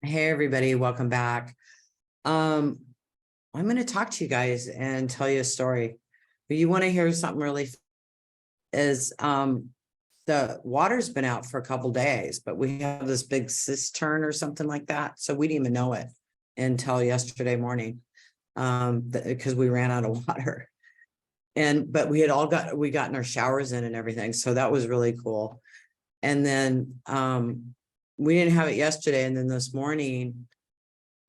Hey everybody, welcome back. Um, I'm going to talk to you guys and tell you a story. But you want to hear something really is the water's been out for a couple days, but we have this big cistern or something like that. So we didn't even know it until yesterday morning. Because we ran out of water. But we gotten our showers in and everything. So that was really cool. And then we didn't have it yesterday. And then this morning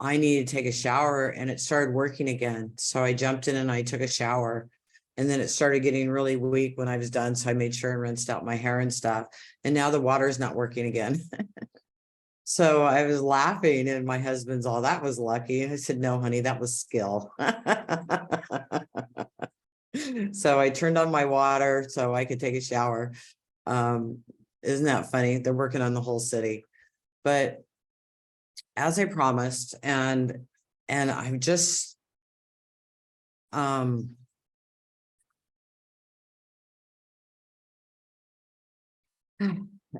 I needed to take a shower and it started working again. So I jumped in and I took a shower, and then it started getting really weak when I was done. So I made sure and rinsed out my hair and stuff. And now the water is not working again. So I was laughing and my husband's all, that was lucky. I said, no, honey, that was skill. So I turned on my water so I could take a shower. Isn't that funny? They're working on the whole city. But as I promised, and I'm just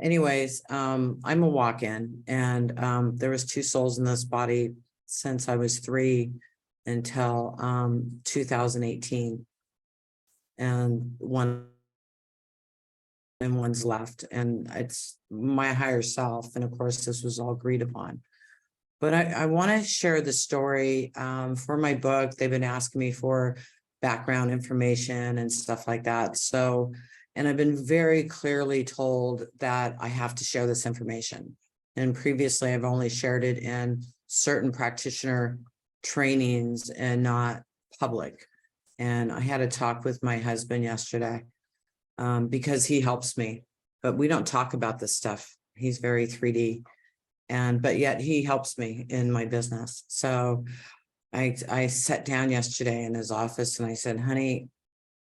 anyways, I'm a walk-in, and there was two souls in this body since I was 3 until 2018, and one's left, and it's my higher self. And of course, this was all agreed upon. But I want to share the story for my book. They've been asking me for background information and stuff like that. So, and I've been very clearly told that I have to share this information. And previously, I've only shared it in certain practitioner trainings and not public. And I had a talk with my husband yesterday because he helps me, but we don't talk about this stuff. He's very 3D. But yet he helps me in my business. So I sat down yesterday in his office and I said, honey,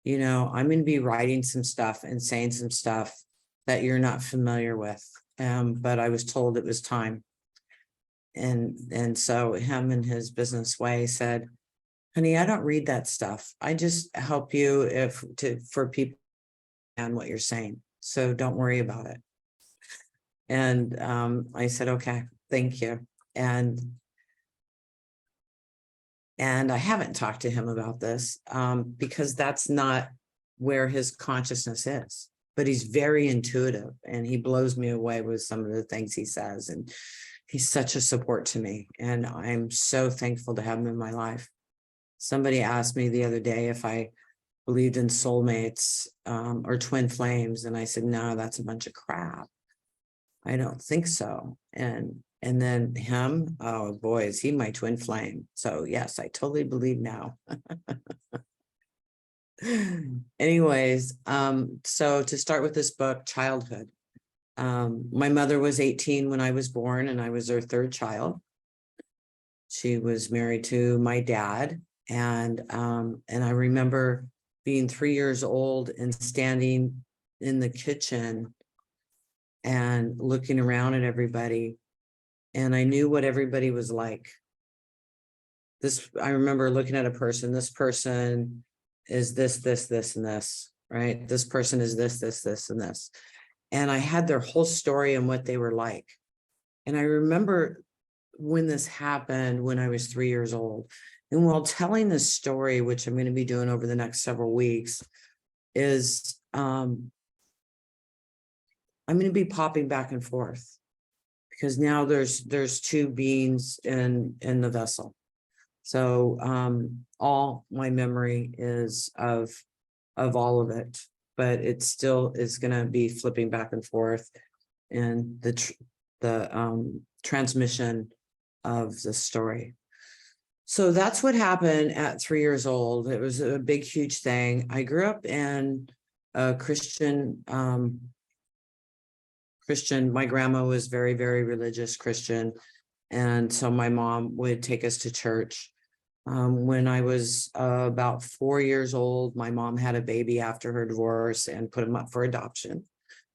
I'm going to be writing some stuff and saying some stuff that you're not familiar with. But I was told it was time. And so him in his business way said, honey, I don't read that stuff. I just help you for people and what you're saying. So don't worry about it. And I said, okay, thank you. And I haven't talked to him about this because that's not where his consciousness is. But he's very intuitive and he blows me away with some of the things he says. And he's such a support to me. And I'm so thankful to have him in my life. Somebody asked me the other day if I believed in soulmates or twin flames. And I said, no, that's a bunch of crap. I don't think so. And then him, oh boy, is he my twin flame. So yes, I totally believe now. Anyways, so to start with this book, childhood. My mother was 18 when I was born, and I was her third child. She was married to my dad. And I remember being 3 years old and standing in the kitchen and looking around at everybody. And I knew what everybody was like. I remember looking at a person, this person is this, and this, right? This person is this, and this. And I had their whole story and what they were like. And I remember when this happened when I was 3 years old. And while telling this story, which I'm going to be doing over the next several weeks, is I'm going to be popping back and forth because now there's two beings in the vessel. So all my memory is of all of it, but it still is going to be flipping back and forth in the transmission of the story. So that's what happened at 3 years old. It was a big, huge thing. I grew up in a Christian. My grandma was very, very religious Christian. And so my mom would take us to church. When I was about 4 years old, my mom had a baby after her divorce and put him up for adoption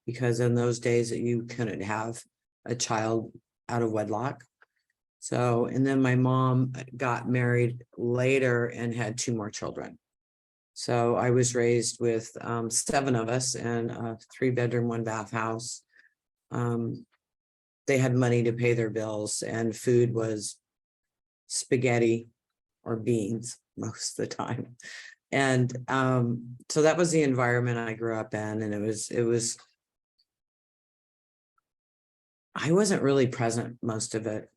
because in those days you couldn't have a child out of wedlock. So, and then my mom got married later and had 2 more children. So I was raised with 7 of us in a 3-bedroom, 1-bath house. they had money to pay their bills, and food was spaghetti or beans most of the time. And so that was the environment I grew up in. And I wasn't really present most of it.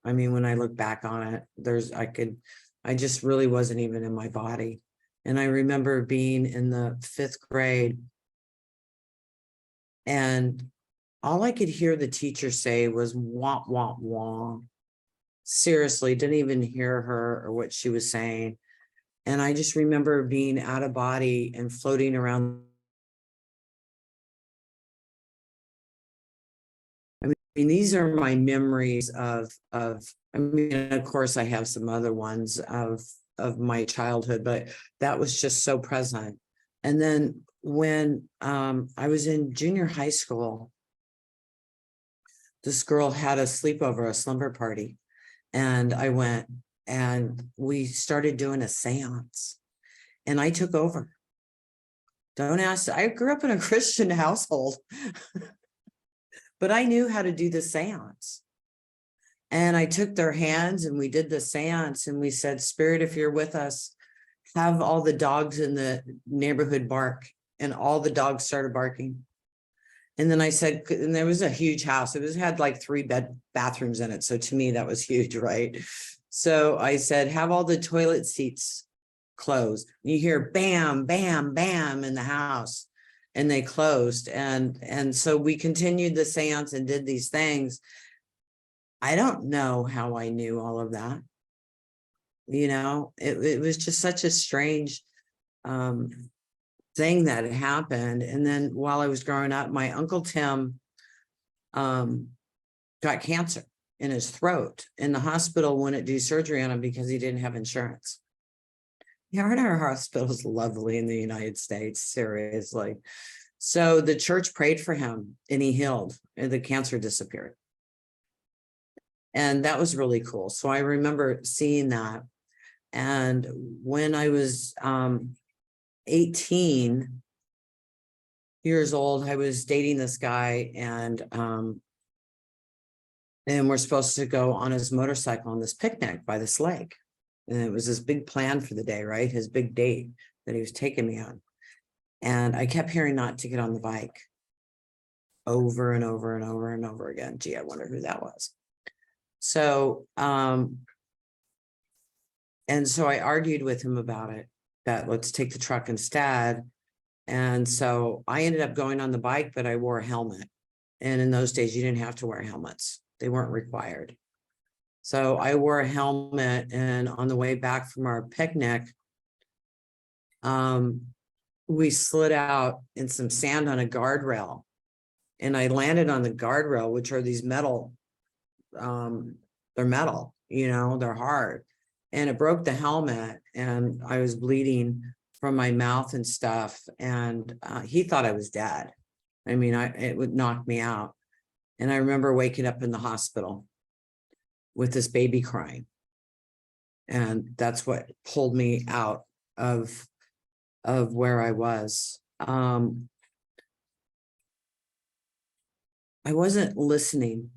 I mean, when I look back on it, I just really wasn't even in my body. And I remember being in the 5th grade, and all I could hear the teacher say was wah, wah, wah. Seriously, didn't even hear her or what she was saying. And I just remember being out of body and floating around. I mean, these are my memories I mean, of course, I have some other ones of my childhood, but that was just so present. And then when I was in junior high school, this girl had a sleepover, a slumber party, and I went, and we started doing a seance, and I took over. Don't ask, I grew up in a Christian household, but I knew how to do the seance. And I took their hands and we did the seance, and we said, Spirit, if you're with us, have all the dogs in the neighborhood bark. And all the dogs started barking. And then I said, and there was a huge house. It had like 3 bathrooms in it. So to me, that was huge, right? So I said, have all the toilet seats closed. You hear bam, bam, bam in the house. And they closed. And so we continued the seance and did these things. I don't know how I knew all of that. It was just such a strange thing that had happened. And then while I was growing up, my Uncle Tim got cancer in his throat, and the hospital wouldn't do surgery on him because he didn't have insurance. Yeah, our hospital is lovely in the United States, seriously. So the church prayed for him and he healed, and the cancer disappeared. And that was really cool. So I remember seeing that. And when I was 18 years old, I was dating this guy, and we're supposed to go on his motorcycle on this picnic by this lake. And it was this big plan for the day, right? His big date that he was taking me on. And I kept hearing not to get on the bike over and over and over and over again. Gee, I wonder who that was. So, and so I argued with him about it, that let's take the truck instead. And so I ended up going on the bike, but I wore a helmet. And in those days, you didn't have to wear helmets. They weren't required. So I wore a helmet, and on the way back from our picnic, we slid out in some sand on a guardrail, and I landed on the guardrail, which are these metal, they're metal, they're hard. And it broke the helmet, and I was bleeding from my mouth and stuff. And he thought I was dead. I mean, it would knock me out. And I remember waking up in the hospital with this baby crying. And that's what pulled me out of where I was. I wasn't listening.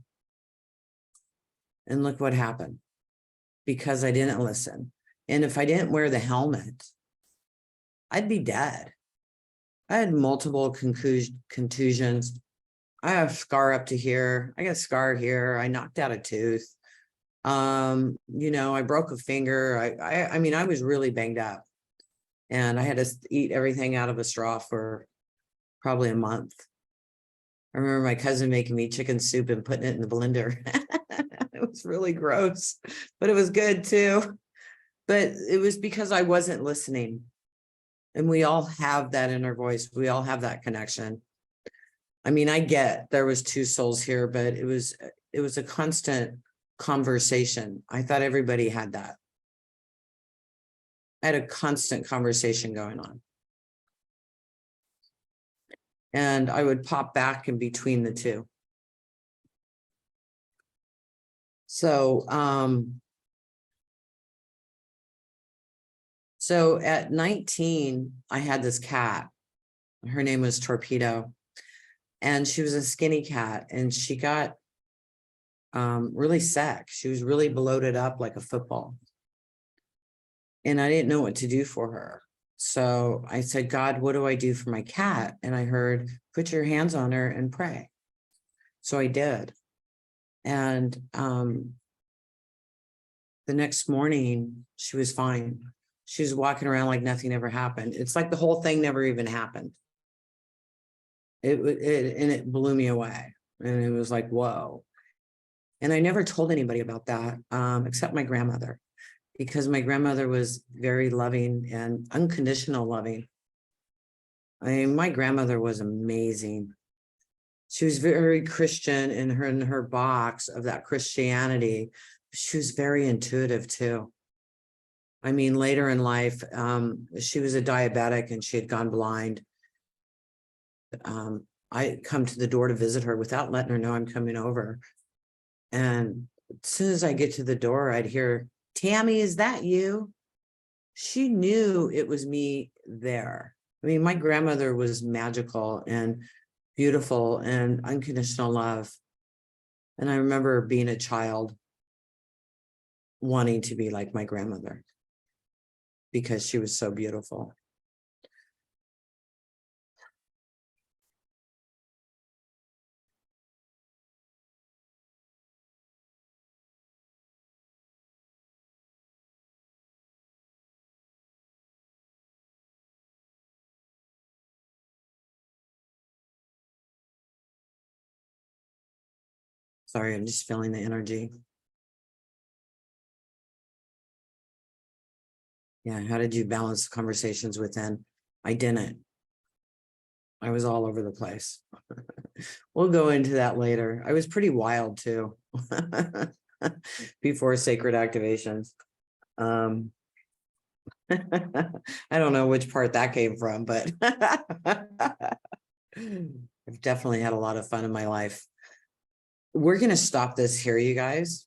And look what happened, because I didn't listen. And if I didn't wear the helmet, I'd be dead. I had multiple contusions. I have a scar up to here. I got a scar here. I knocked out a tooth. I broke a finger. I mean, I was really banged up, and I had to eat everything out of a straw for probably a month. I remember my cousin making me chicken soup and putting it in the blender. It was really gross, but it was good too. But it was because I wasn't listening. And we all have that inner voice. We all have that connection. I mean, I get there was 2 souls here, but it was a constant conversation. I thought everybody had that. I had a constant conversation going on. And I would pop back in between the 2. So, so at 19, I had this cat. Her name was Torpedo. And she was a skinny cat, and she got really sick. She was really bloated up like a football. And I didn't know what to do for her. So I said, God, what do I do for my cat? And I heard, put your hands on her and pray. So I did. And the next morning, she was fine. She was walking around like nothing ever happened. It's like the whole thing never even happened. And it blew me away. And it was like, whoa. And I never told anybody about that, except my grandmother, because my grandmother was very loving and unconditional loving. I mean, my grandmother was amazing. She was very Christian in her box of that Christianity. She was very intuitive too. I mean, later in life, she was a diabetic and she had gone blind. I come to the door to visit her without letting her know I'm coming over. And as soon as I get to the door, I'd hear, Tammy, is that you? She knew it was me there. I mean, my grandmother was magical and beautiful and unconditional love. And I remember being a child wanting to be like my grandmother because she was so beautiful. Sorry, I'm just feeling the energy. Yeah, how did you balance conversations within? I didn't. I was all over the place. We'll go into that later. I was pretty wild too. Before sacred activations. I don't know which part that came from, but I've definitely had a lot of fun in my life. We're going to stop this here, you guys.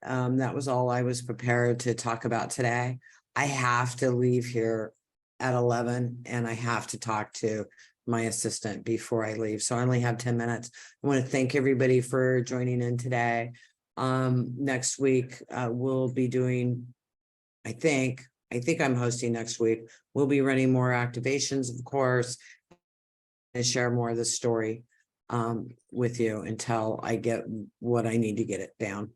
That was all I was prepared to talk about today. I have to leave here at 11 and I have to talk to my assistant before I leave. So I only have 10 minutes. I want to thank everybody for joining in today. Next week, we'll be doing, I think I'm hosting next week. We'll be running more activations, of course, and share more of the story with you until I get what I need to get it down.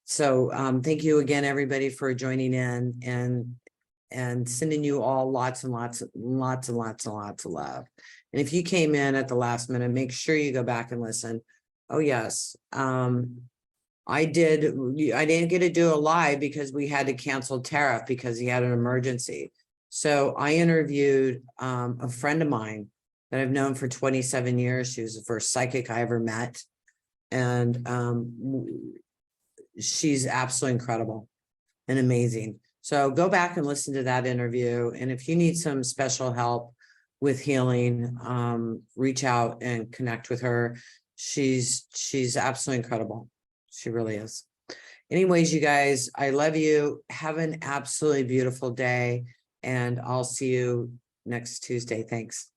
So thank you again, everybody, for joining in and sending you all lots and lots of love. And if you came in at the last minute, make sure you go back and listen. Oh, yes. I didn't get to do a live because we had to cancel Tariff because he had an emergency. So I interviewed a friend of mine that I've known for 27 years. She was the first psychic I ever met. And she's absolutely incredible and amazing. So go back and listen to that interview. And if you need some special help with healing, reach out and connect with her. She's absolutely incredible. She really is. Anyways, you guys, I love you. Have an absolutely beautiful day. And I'll see you next Tuesday. Thanks.